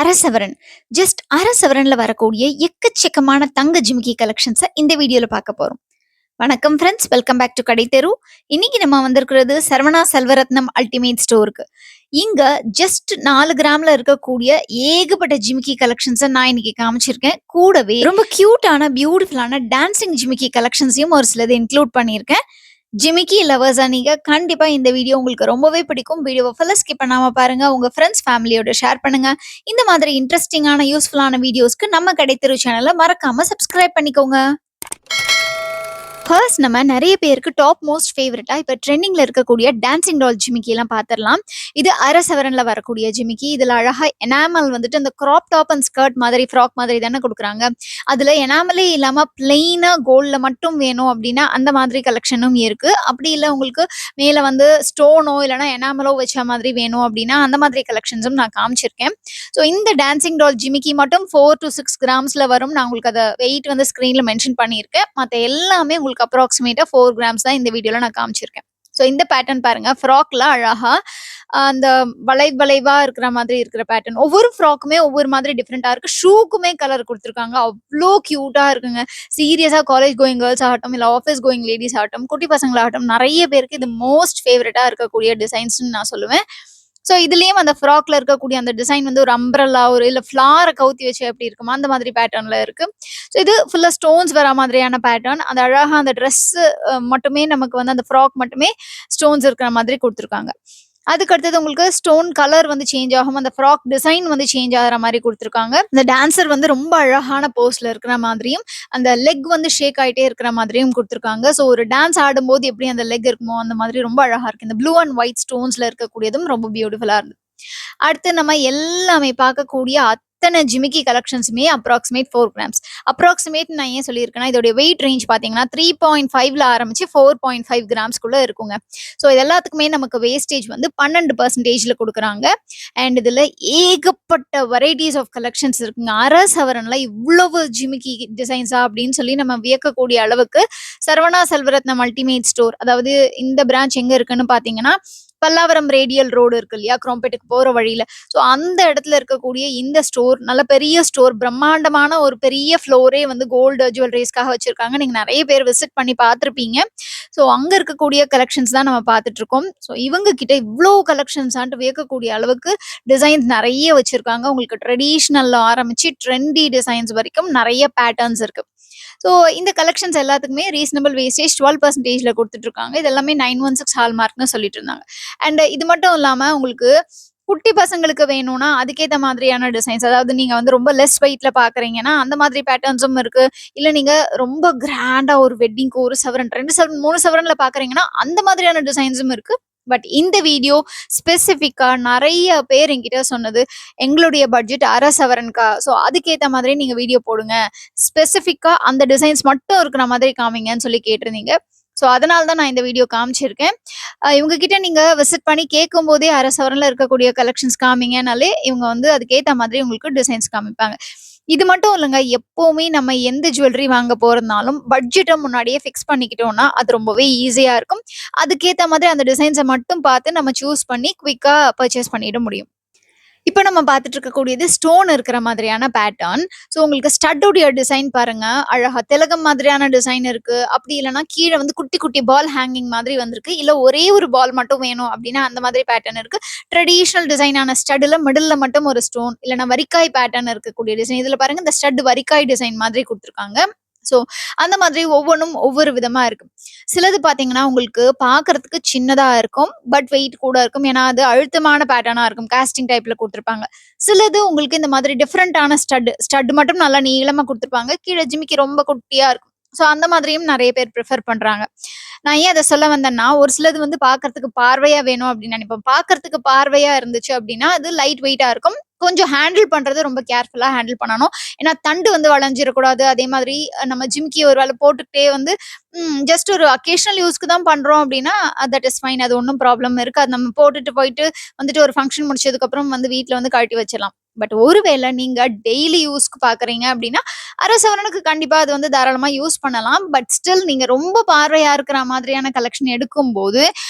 அரசவரன். Just அரசவரன்ல வரக்கூடிய எக்கச்சக்கமான தங்க ஜிமிக்கி கலெக்ஷன்ஸ இந்த வீடியோல பார்க்க போறோம். வணக்கம் ஃப்ரெண்ட்ஸ், வெல்கம் பேக் டு கடை தெரு. இன்னைக்கு நம்ம வந்திருக்கிறது சரவணா செல்வரத்னம் அல்டிமேட் ஸ்டோருக்கு. இங்க ஜஸ்ட் 4 கிராம்ல இருக்கக்கூடிய ஏகப்பட்ட ஜிமிக்கி கலெக்ஷன்ஸ நான் இன்னைக்கு காமிச்சிருக்கேன். கூடவே ரொம்ப கியூட்டான, பியூட்டிஃபுல்லான டான்சிங் ஜிமிக்கி கலெக்ஷன்ஸையும் ஒரு சிலது இன்க்ளூட் பண்ணியிருக்கேன். ஜிமிக்கி லவர்ஸா நீங்க கண்டிப்பா இந்த வீடியோ உங்களுக்கு ரொம்பவே பிடிக்கும். வீடியோவை ஃபுல்லா ஸ்கிப் பண்ணாம பாருங்க. உங்க ஃப்ரெண்ட்ஸ் ஃபேமிலியோட ஷேர் பண்ணுங்க. இந்த மாதிரி இன்ட்ரெஸ்டிங்கான யூஸ்ஃபுல்லான வீடியோஸ்க்கு நம்ம கடைத்தெரு சேனலை மறக்காம சப்ஸ்கிரைப் பண்ணிக்கோங்க. ஃபர்ஸ்ட் நம்ம நிறைய பேருக்கு டாப் மோஸ்ட் ஃபேவரட்டா இப்போ ட்ரெண்டிங்ல இருக்கக்கூடிய டான்சிங் டால் ஜிமிக்கி எல்லாம் பார்த்துடலாம். இது அரசவரன்ல வரக்கூடிய ஜிமிக்கி. இதுல அழகா எனாமல் வந்துட்டு அந்த கிராப் டாப் அண்ட் ஸ்கர்ட் மாதிரி ஃப்ராக் மாதிரி தானே கொடுக்குறாங்க. அதுல எனாமலே இல்லாம பிளெயினா கோல்ட்ல மட்டும் வேணும் அப்படின்னா அந்த மாதிரி கலெக்ஷனும் இருக்கு. அப்படி இல்லை உங்களுக்கு மேல வந்து ஸ்டோனோ இல்லைன்னா எனாமலோ வச்ச மாதிரி வேணும் அப்படின்னா அந்த மாதிரி கலெக்ஷன்ஸும் நான் காமிச்சிருக்கேன். ஸோ இந்த டான்சிங் டால் ஜிமிக்கி மட்டும் 4 to 6 கிராம்ஸ்ல வரும். நான் உங்களுக்கு அதை வெயிட் வந்து ஸ்க்ரீன்ல மென்ஷன் பண்ணியிருக்கேன். மற்ற எல்லாமே உங்களுக்கு அப்ராக்சிமேட்டா 4 கிராம்ஸ் தான் இந்த வீடியோல நான் காமிச்சிருக்கேன். ஸோ இந்த பேட்டர்ன் பாருங்க, ஃப்ராக்ல அழகா அந்த வளைவா இருக்கிற மாதிரி இருக்கிற பேட்டர்ன். ஒவ்வொரு ஃப்ராக்குமே ஒவ்வொரு மாதிரி டிஃப்ரெண்டா இருக்கு. ஷூக்குமே கலர் கொடுத்துருக்காங்க, அவ்வளோ கியூட்டா இருக்குங்க. சீரியஸா காலேஜ் கோயிங் கேர்ள்ஸ் ஆகட்டும், இல்லை ஆஃபீஸ் கோயிங் லேடிஸ் ஆகட்டும், குட்டி பசங்களாகட்டும், நிறைய பேருக்கு இது மோஸ்ட் ஃபேவரட்டா இருக்கக்கூடிய டிசைன்ஸ்ன்னு நான் சொல்லுவேன். ஸோ இதுலயும் அந்த ஃப்ராக்ல இருக்கக்கூடிய அந்த டிசைன் வந்து ஒரு அம்பரல்லா ஒரு இல்லை ஃப்ளாரை கவுத்தி வச்சு எப்படி இருக்குமா அந்த மாதிரி பேட்டர்ன்ல இருக்கு. ஸோ இது ஃபுல்லா ஸ்டோன்ஸ் வர மாதிரியான பேட்டர்ன். அந்த அழகா அந்த ட்ரெஸ் மட்டுமே நமக்கு வந்து அந்த ஃப்ராக் மட்டுமே ஸ்டோன்ஸ் இருக்கிற மாதிரி கொடுத்துருக்காங்க. அதுக்கு அடுத்தது உங்களுக்கு ஸ்டோன் கலர் வந்து சேஞ்ச் ஆகும், அந்த ஃப்ராக் டிசைன் வந்து சேஞ்ச் ஆகிற மாதிரி கொடுத்துருக்காங்க. இந்த டான்சர் வந்து ரொம்ப அழகான போஸ்ல இருக்கிற மாதிரியும் அந்த லெக் வந்து ஷேக் ஆகிட்டே இருக்கிற மாதிரியும் கொடுத்துருக்காங்க. ஸோ ஒரு டான்ஸ் ஆடும்போது எப்படி அந்த லெக் இருக்குமோ அந்த மாதிரி ரொம்ப அழகா இருக்கு. இந்த ப்ளூ அண்ட் ஒயிட் ஸ்டோன்ஸ்ல இருக்கக்கூடியதும் ரொம்ப பியூட்டிஃபுல்லா இருக்கு. அடுத்து நம்ம எல்லாமே பார்க்கக்கூடிய அத்தனை ஜிமிக்கி கலெக்ஷன்ஸுமே அப்ராக்சிமேட் 4 கிராம்ஸ். அப்ராக்சிமேட் நான் ஏன் சொல்லியிருக்கேன்னா, இதோடைய வெயிட் ரேஞ்ச் பார்த்தீங்கன்னா 3.5ல ஆரம்பிச்சு 4.5 கிராம்ஸ்குள்ள இருக்குங்க. ஸோ இது எல்லாத்துக்குமே நமக்கு வேஸ்டேஜ் வந்து 12%ல கொடுக்குறாங்க. அண்ட் இதில் ஏகப்பட்ட வெரைட்டிஸ் ஆஃப் கலெக்ஷன்ஸ் இருக்குங்க. அரசவரன்ல இவ்வளவு ஜிமிக்கி டிசைன்ஸா அப்படின்னு சொல்லி நம்ம வியக்கக்கூடிய அளவுக்கு சரவணா செல்வரத்னம் அல்டிமேட் ஸ்டோர், அதாவது இந்த பிரான்ச் எங்க இருக்குன்னு பார்த்தீங்கன்னா பல்லாவரம் ரேடியல் ரோடு இருக்கு இல்லையா, குரோம்பேட்டுக்கு போற வழியில. ஸோ அந்த இடத்துல இருக்கக்கூடிய இந்த ஸ்டோர் நல்ல பெரிய ஸ்டோர், பிரம்மாண்டமான ஒரு பெரிய ஃப்ளோரே வந்து கோல்டு ஜுவல்லரிஸ்க்காக வச்சிருக்காங்க. நீங்க நிறைய பேர் விசிட் பண்ணி பார்த்துருப்பீங்க. ஸோ அங்க இருக்கக்கூடிய கலெக்ஷன்ஸ் தான் நம்ம பார்த்துட்டு இருக்கோம். ஸோ இவங்க கிட்ட இவ்வளோ கலெக்ஷன்ஸ் வியக்கக்கூடிய அளவுக்கு டிசைன்ஸ் நிறைய வச்சிருக்காங்க. உங்களுக்கு ட்ரெடிஷ்னல்ல ஆரம்பிச்சு ட்ரெண்டி டிசைன்ஸ் வரைக்கும் நிறைய பேட்டர்ன்ஸ் இருக்கு. ஸோ இந்த கலெக்ஷன்ஸ் எல்லாத்துக்குமே ரீசனபிள் வேஸ்டேஜ் 12%ல கொடுத்துட்டு இருக்காங்க. இது எல்லாமே 916 ஹால்மார்க்னு சொல்லிட்டு இருந்தாங்க. அண்ட் இது மட்டும் இல்லாம உங்களுக்கு குட்டி பசங்களுக்கு வேணும்னா அதுக்கேற்ற மாதிரியான டிசைன்ஸ், அதாவது நீங்க வந்து ரொம்ப லெஸ் வெயிட்ல பாக்குறீங்கன்னா அந்த மாதிரி பேட்டர்ன்ஸும் இருக்கு. இல்ல நீங்க ரொம்ப கிராண்டா ஒரு வெட்டிங்க்கு 1 சவரன் 2 சவரன் 3 சவரன்ல பாக்குறீங்கன்னா அந்த மாதிரியான டிசைன்ஸும் இருக்கு. பட் இந்த வீடியோ ஸ்பெசிஃபிக்கா நிறைய பேர் என்கிட்ட சொன்னது, எங்களுடைய பட்ஜெட் அரசவரன்கா, ஸோ அதுக்கேற்ற மாதிரி நீங்க வீடியோ போடுங்க, ஸ்பெசிஃபிக்கா அந்த டிசைன்ஸ் மட்டும் இருக்கிற மாதிரி காமிங்கன்னு சொல்லி கேட்டிருந்தீங்க. ஸோ அதனால தான் நான் இந்த வீடியோ காமிச்சிருக்கேன். இவங்க கிட்ட நீங்க விசிட் பண்ணி கேட்கும் போதே அரசவரன்ல இருக்கக்கூடிய கலெக்ஷன்ஸ் காமிங்கனாலே இவங்க வந்து அதுக்கேற்ற மாதிரி உங்களுக்கு டிசைன்ஸ் காமிப்பாங்க. இது மட்டும் இல்லைங்க, எப்பவுமே நம்ம எந்த ஜுவல்லரி வாங்க போறதுனாலும் பட்ஜெட்டை முன்னாடியே ஃபிக்ஸ் பண்ணிக்கிட்டோம்னா அது ரொம்பவே ஈஸியா இருக்கும். அதுக்கேற்ற மாதிரி அந்த டிசைன்ஸை மட்டும் பார்த்து நம்ம சூஸ் பண்ணி குவிக்கா பர்ச்சேஸ் பண்ணிட முடியும். இப்போ நம்ம பார்த்துட்டு இருக்கக்கூடியது ஸ்டோன் இருக்கிற மாதிரியான பேட்டர்ன். ஸோ உங்களுக்கு ஸ்டட்டோடைய டிசைன் பாருங்க, அழகா திலகம் மாதிரியான டிசைன் இருக்கு. அப்படி இல்லைன்னா கீழே வந்து குட்டி குட்டி பால் ஹேங்கிங் மாதிரி வந்திருக்கு. இல்லை ஒரே ஒரு பால் மட்டும் வேணும் அப்படின்னா அந்த மாதிரி பேட்டர்ன் இருக்கு. ட்ரெடிஷ்னல் டிசைனான ஸ்டட்ல மிடில் மட்டும் ஒரு ஸ்டோன், இல்லைன்னா வரிக்காய் பேட்டர்ன் இருக்கக்கூடிய டிசைன். இதுல பாருங்க இந்த ஸ்டட் வரிக்காய் டிசைன் மாதிரி கொடுத்துருக்காங்க. ஸோ அந்த மாதிரி ஒவ்வொன்றும் ஒவ்வொரு விதமா இருக்கு. சிலது பார்த்தீங்கன்னா உங்களுக்கு பார்க்கறதுக்கு சின்னதா இருக்கும், பட் வெயிட் கூட இருக்கும். ஏன்னா அது அழுத்தமான பேட்டர்னா இருக்கும், காஸ்டிங் டைப்ல கொடுத்துருப்பாங்க. சிலது உங்களுக்கு இந்த மாதிரி டிஃப்ரெண்டான ஸ்டட் மட்டும் நல்லா நீளமா கொடுத்துருப்பாங்க, கீழே ஜிமிக்கி ரொம்ப குட்டியா இருக்கும். ஸோ அந்த மாதிரியும் நிறைய பேர் ப்ரிஃபர் பண்றாங்க. நான் ஏன் அதை சொல்ல வந்தேன்னா, ஒரு சிலது வந்து பார்க்கறதுக்கு பார்வையா வேணும் அப்படின்னு நினைப்போம். பார்க்கறதுக்கு பார்வையா இருந்துச்சு அப்படின்னா அது லைட் வெயிட்டா இருக்கும். கொஞ்சம் ஹேண்டில் பண்றது ரொம்ப கேர்ஃபுல்லா ஹேண்டில் பண்ணணும். ஏன்னா தண்டு வந்து வளைஞ்சிடக்கூடாது. அதே மாதிரி நம்ம ஜிமிக்கி ஒரு வேளை போட்டுக்கிட்டே வந்து ஜஸ்ட் ஒரு அக்கேஷனல் யூஸ்க்கு தான் பண்றோம் அப்படின்னா தட் இஸ் ஃபைன், அது ஒன்றும் ப்ராப்ளம் இருக்காது. நம்ம போட்டுட்டு போயிட்டு வந்துட்டு ஒரு ஃபங்க்ஷன் முடிச்சதுக்கு அப்புறம் வந்து வீட்டில் வந்து கழட்டி வச்சிடலாம். பட் ஒருவேளை நீங்க டெய்லி யூஸ்க்கு பாக்குறீங்க அப்படின்னா அரை சவரனுக்கு கண்டிப்பா அது வந்து தாராளமா யூஸ் பண்ணலாம். பட் ஸ்டில் நீங்க ரொம்ப பார்வையா இருக்கிற மாதிரியான கலெக்ஷன் எடுக்கும்போது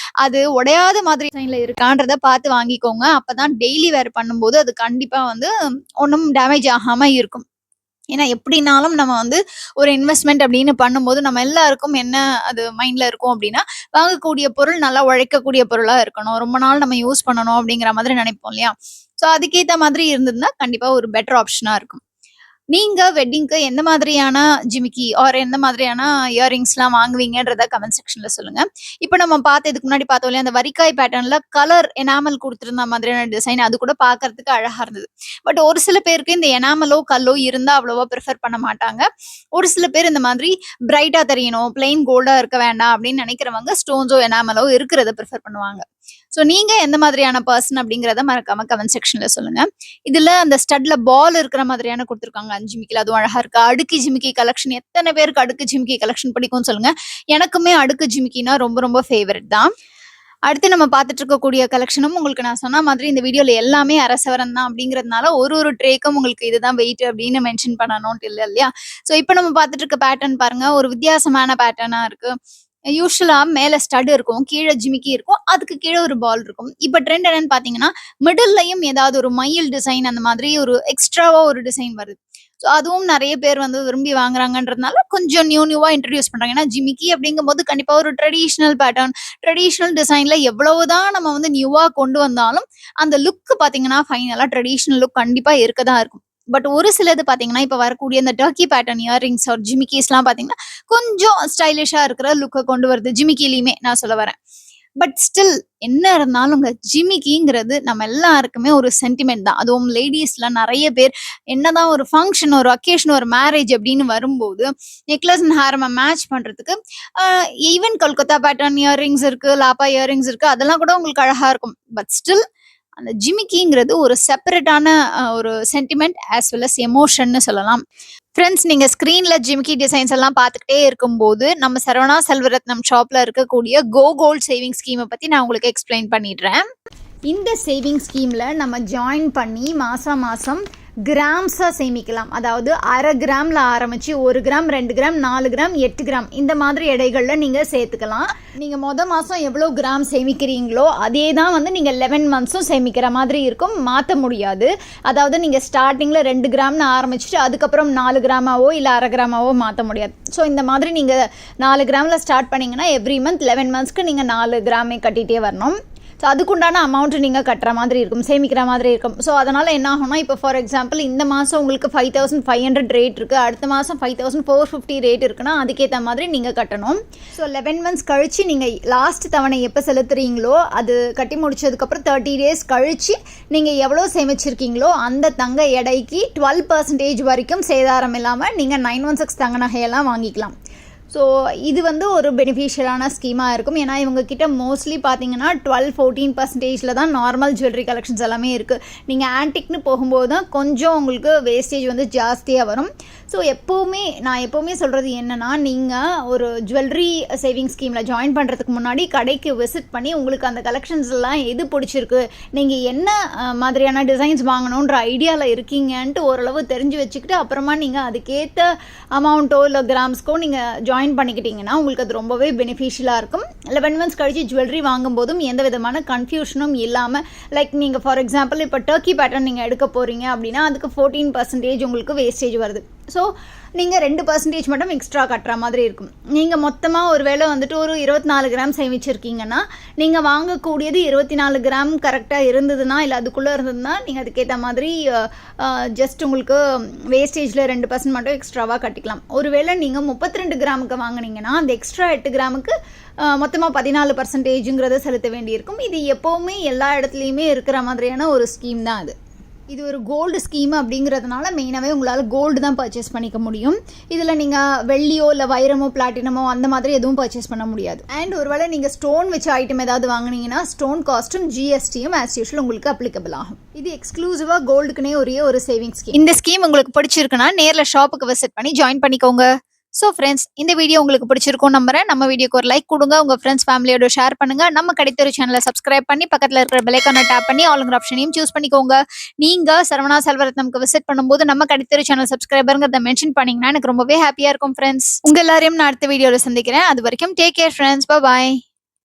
அது உடையாத மாதிரி டிசைன்ல இருக்கான்றத பார்த்து வாங்கிக்கோங்க. அப்பதான் டெய்லி வேர் பண்ணும்போது அது கண்டிப்பா வந்து ஒன்றும் டேமேஜ் ஆகாம இருக்கும். ஏன்னா எப்படினாலும் நம்ம வந்து ஒரு இன்வெஸ்ட்மெண்ட் அப்படின்னு பண்ணும்போது நம்ம எல்லாருக்கும் என்ன அது மைண்ட்ல இருக்கும் அப்படின்னா, வாங்கக்கூடிய பொருள் நல்லா உழைக்கக்கூடிய பொருளா இருக்கணும். ரொம்ப நாள் நம்ம யூஸ் பண்ணணும் அப்படிங்கிற மாதிரி நினைப்போம் இல்லையா? ஸோ அதுக்கேத்த மாதிரி இருந்ததுன்னா கண்டிப்பா ஒரு பெட்டர் ஆப்ஷனா இருக்கும். நீங்க வெட்டிங்க்கு எந்த மாதிரியான ஜிமிக்கி ஆர் எந்த மாதிரியான இயரிங்ஸ்லாம் வாங்குவீங்கன்றத கமெண்ட் செக்ஷன்ல சொல்லுங்க. இப்ப நம்ம இதுக்கு முன்னாடி பார்த்தோம் இல்லையா, அந்த வரிக்காய் பேட்டர்ன்ல கலர் எனாமல் குடுத்திருந்த மாதிரியான டிசைன் அது கூட பார்க்கறதுக்கு அழகா இருந்தது. பட் ஒரு சில பேருக்கு இந்த எனாமலோ, கல்லோ இருந்தா அவ்வளவா பிரிஃபர் பண்ண மாட்டாங்க. ஒரு சில பேர் இந்த மாதிரி பிரைட்டா தெரியணும், பிளெயின் கோல்டா இருக்க வேண்டாம் அப்படின்னு நினைக்கிறவங்க ஸ்டோன்ஸோ, எனாமலோ இருக்கிறத பிரிஃபர் பண்ணுவாங்க. ஸோ நீங்க எந்த மாதிரியான பர்சன் அப்படிங்கிறத மறக்காம கமெண்ட் செக்ஷன்ல சொல்லுங்க. இதுல அந்த ஸ்டட்ல பால் இருக்கிற மாதிரியான குடுத்துருக்காங்க 5 ஜிமிக்கில. அதுவும் அழகா இருக்கு. அடுக்கு ஜிமிக்கி கலெக்ஷன் எத்தனை பேருக்கு அடுக்கு ஜிமிக்கி கலெக்ஷன் பிடிக்கும்னு சொல்லுங்க. எனக்குமே அடுக்கு ஜிமிக்கினா ரொம்ப ரொம்ப ஃபேவரட் தான். அடுத்து நம்ம பார்த்துட்டு இருக்கக்கூடிய கலெக்ஷனும் உங்களுக்கு நான் சொன்ன மாதிரி இந்த வீடியோல எல்லாமே அரை சவரன் தான் அப்படிங்கிறதுனால ஒரு ட்ரேக்கும் உங்களுக்கு இதுதான் வெயிட் அப்படின்னு மென்ஷன் பண்ணணும்ட்டு இல்லை இல்லையா? ஸோ இப்போ நம்ம பார்த்துட்டு இருக்க பேட்டர்ன் பாருங்க, ஒரு வித்தியாசமான பேட்டர்னா இருக்கு. யூஸ்வலா மேல ஸ்டட் இருக்கும், கீழே ஜிமிக்கி இருக்கும், அதுக்கு கீழே ஒரு பால் இருக்கும். இப்ப ட்ரெண்ட் என்னன்னு பாத்தீங்கன்னா, மிடில்லையும் ஏதாவது ஒரு மயில் டிசைன் அந்த மாதிரி ஒரு எக்ஸ்ட்ராவா ஒரு டிசைன் வருது. ஸோ அதுவும் நிறைய பேர் வந்து விரும்பி வாங்குறாங்கன்றதுனால கொஞ்சம் நியூவா இன்ட்ரடியூஸ் பண்றாங்க. ஏன்னா ஜிமிக்கி அப்படிங்கும்போது கண்டிப்பா ஒரு ட்ரெடிஷ்னல் பேட்டர்ன், ட்ரெடிஷ்னல் டிசைன்ல எவ்வளவுதான் நம்ம வந்து நியூவா கொண்டு வந்தாலும் அந்த லுக் பாத்தீங்கன்னா ஃபைனலா ட்ரெடிஷ்னல் லுக் கண்டிப்பா இருக்கதான் இருக்கும். பட் ஒரு சிலது பாத்தீங்கன்னா இப்ப வரக்கூடிய இந்த டர்க்கி பேட்டர்ன் இயரிங்ஸ் ஒரு ஜிமிக்கிஸ்லாம் பாத்தீங்கன்னா கொஞ்சம் ஸ்டைலிஷா இருக்கிற லுக்கை கொண்டு வருது. ஜிமிக்கிலையுமே நான் சொல்ல வரேன். பட் ஸ்டில் என்ன இருந்தாலும் ஜிமிக்கிங்கிறது நம்ம எல்லாருக்குமே ஒரு சென்டிமெண்ட் தான். அதுவும் லேடிஸ்ல நிறைய பேர் என்னதான் ஒரு ஃபங்க்ஷன், ஒரு அக்கேஷன், ஒரு மேரேஜ் அப்படின்னு வரும்போது நெக்லஸ் அண்ட் ஹேர் மேட்ச் பண்றதுக்கு ஈவன் கொல்கத்தா பேட்டர்ன் இயரிங்ஸ் இருக்கு, லாப்பா இயரிங்ஸ் இருக்கு, அதெல்லாம் கூட உங்களுக்கு அழகா இருக்கும். பட் ஸ்டில் அந்த ஜிமிக்கிங்கிறது ஒரு செப்பரேட்டான ஒரு சென்டிமெண்ட் ஆஸ் வெல் அஸ் எமோஷன்னு சொல்லலாம். ஃப்ரெண்ட்ஸ், நீங்க ஸ்கிரீன்ல ஜிமிக்கி டிசைன்ஸ் எல்லாம் பார்த்துக்கிட்டே இருக்கும்போது நம்ம சரவணா செல்வரத்னம் ஷாப்ல இருக்கக்கூடிய கோ கோல்ட் சேவிங் ஸ்கீமை பத்தி நான் உங்களுக்கு எக்ஸ்பிளைன் பண்ணிடுறேன். இந்த சேவிங் ஸ்கீம்ல நம்ம ஜாயின் பண்ணி மாசம் மாசம் கிராம்ஸா சேமிக்கலாம். அதாவது அரை கிராம்ல ஆரம்பிச்சு 1 கிராம், 2 கிராம், 4 கிராம், 8 கிராம் இந்த மாதிரி எடைகள்ல நீங்க சேர்த்துக்கலாம். நீங்க மாசம் எவ்வளவு கிராம் சேமிக்கிறீங்களோ அதே தான் வந்து நீங்க 11 மந்த்ஸும் சேமிக்கிற மாதிரி இருக்கும். மாற்ற முடியாது. அதாவது நீங்க ஸ்டார்டிங்ல 2 கிராம்னு ஆரம்பிச்சுட்டு அதுக்கப்புறம் 4 கிராமாவோ இல்லை அரை கிராமாவோ மாற்ற முடியாது. ஸோ இந்த மாதிரி நீங்க 4 கிராம்ல ஸ்டார்ட் பண்ணீங்கன்னா எவ்ரி மந்த் 11 மந்த்ஸ்க்கு நீங்க 4 கிராமே கட்டிட்டே வரணும். ஸோ அதுக்குண்டான அமௌண்ட் நீங்கள் கட்டுற மாதிரி இருக்கும், சேமிக்கிற மாதிரி இருக்கும். ஸோ அதனால் என்ன ஆகும்னா, இப்போ ஃபார் எக்ஸாம்பிள் இந்த மாதம் உங்களுக்கு 5500 ரேட் இருக்குது, அடுத்த மாதம் 5450 ரேட் இருக்குன்னா அதுக்கேற்ற மாதிரி நீங்கள் கட்டணும். ஸோ 11 மந்த்ஸ் கழித்து நீங்கள் லாஸ்ட் தவணை எப்போ செலுத்துறீங்களோ அது கட்டி முடிச்சதுக்கப்புறம் 30 டேஸ் கழித்து நீங்கள் எவ்வளோ சேமிச்சிருக்கீங்களோ அந்த தங்க எடைக்கு 12% வரைக்கும் சேதாரம் இல்லாமல் நீங்கள் 916 தங்க நகையெல்லாம் வாங்கிக்கலாம். ஸோ இது வந்து ஒரு பெனிஃபிஷியலான ஸ்கீமாக இருக்கும். ஏன்னா இவங்க கிட்ட மோஸ்ட்லி பார்த்தீங்கன்னா 12-14% தான் நார்மல் ஜுவல்லரி கலெக்ஷன்ஸ் எல்லாமே இருக்குது. நீங்கள் ஆன்டிக்னு போகும்போது தான் கொஞ்சம் உங்களுக்கு வேஸ்டேஜ் வந்து ஜாஸ்தியாக வரும். ஸோ நான் எப்போவுமே சொல்கிறது என்னென்னா, நீங்கள் ஒரு ஜுவல்லரி சேவிங் ஸ்கீமில் ஜாயின் பண்ணுறதுக்கு முன்னாடி கடைக்கு விசிட் பண்ணி உங்களுக்கு அந்த கலெக்ஷன்ஸ் எல்லாம் எது பிடிச்சிருக்கு, நீங்கள் என்ன மாதிரியான டிசைன்ஸ் வாங்கணுன்ற ஐடியாவில் இருக்கீங்கன்ட்டு ஓரளவு தெரிஞ்சு வச்சுக்கிட்டு அப்புறமா நீங்கள் அதுக்கேற்ற அமௌண்ட்டோ இல்லை கிராம்ஸ்க்கோ நீங்கள் ஜாயின் பண்ணிக்கிட்டீங்கன்னா உங்களுக்கு அது ரொம்பவே பெனிஃபிஷியலாக இருக்கும். 11 மந்த்ஸ் கழிச்சு ஜுவல்லரி வாங்கும்போதும் எந்த விதமான கன்ஃபியூஷனும் இல்லாமல், லைக் நீங்கள் ஃபார் எக்ஸாம்பிள் இப்போ டர்க்கி பேட்டர்ன் நீங்கள் எடுக்க போகிறீங்க அப்படின்னா அதுக்கு 14% உங்களுக்கு வேஸ்டேஜ் வருது. ஸோ நீங்கள் 2% மட்டும் எக்ஸ்ட்ரா கட்டுற மாதிரி இருக்கும். நீங்கள் மொத்தமாக ஒரு வேளை வந்துட்டு ஒரு 24 கிராம் சேமிச்சிருக்கீங்கன்னா நீங்கள் வாங்கக்கூடியது 24 கிராம் கரெக்டாக இருந்ததுன்னா இல்லை அதுக்குள்ளே இருந்ததுன்னா நீங்கள் அதுக்கேற்ற மாதிரி ஜஸ்ட் உங்களுக்கு வேஸ்டேஜில் 2% மட்டும் எக்ஸ்ட்ராவாக கட்டிக்கலாம். ஒருவேளை நீங்கள் 32 கிராமுக்கு வாங்கினீங்கன்னா அந்த எக்ஸ்ட்ரா 8 கிராமுக்கு மொத்தமாக 14%ங்கிறத செலுத்த வேண்டியிருக்கும். இது எப்போவுமே எல்லா இடத்துலையுமே இருக்கிற மாதிரியான ஒரு ஸ்கீம் தான் அது. இது ஒரு கோல்டு ஸ்கீம் அப்படிங்கிறதுனால மெயினாகவே உங்களால் கோல்டு தான் பர்ச்சேஸ் பண்ணிக்க முடியும். இதில் நீங்கள் வெள்ளியோ இல்லை வைரமோ பிளாட்டினமோ அந்த மாதிரி எதுவும் பர்ச்சேஸ் பண்ண முடியாது. அண்ட் ஒருவேளை நீங்கள் ஸ்டோன் வச்ச ஐட்டம் ஏதாவது வாங்கினீங்கன்னா ஸ்டோன் காஸ்ட்டும் ஜிஎஸ்டியும் ஆஸ் யூஷுவல் உங்களுக்கு அப்ளிகபிள் ஆகும். இது எக்ஸ்க்ளூசிவாக கோல்டுக்குனே ஒரு சேவிங் ஸ்கீம். இந்த ஸ்கீம் உங்களுக்கு பிடிச்சிருக்குன்னா நேரில் ஷாப்புக்கு விசிட் பண்ணி ஜாயின் பண்ணிக்கோங்க. ஸோ ஃப்ரெண்ட்ஸ், இந்த வீடியோ உங்களுக்கு பிடிச்சிருக்கும் நம்புறேன். நம்ம வீடியோக்கு ஒரு லைக் கொடுங்க, உங்க ஃப்ரெண்ட்ஸ் ஃபேமிலியோட ஷேர் பண்ணுங்க. நம்ம கடைத்தெரு சேனலை சப்ஸ்கிரைப் பண்ணி பக்கத்துல இருக்கிற பெல் ஐகானை டேப் பண்ணி ஆளுங்கிற ஆப்ஷனையும் சூஸ் பண்ணிக்கோங்க. நீங்க சரவணா செல்வரத்னம்க்கு விசிட் பண்ணும்போது நம்ம கடைத்தெரு சேனல் சப்ஸ்கிரைபருங்கிறத மென்ஷன் பண்ணீங்கன்னா எனக்கு ரொம்பவே ஹாப்பியா இருக்கும் ஃப்ரெண்ட்ஸ். உங்க எல்லாரையும் நான் அடுத்த வீடியோல சந்திக்கிறேன். அது வரைக்கும் டேக் கேர் ஃப்ரெண்ட்ஸ். பாய்.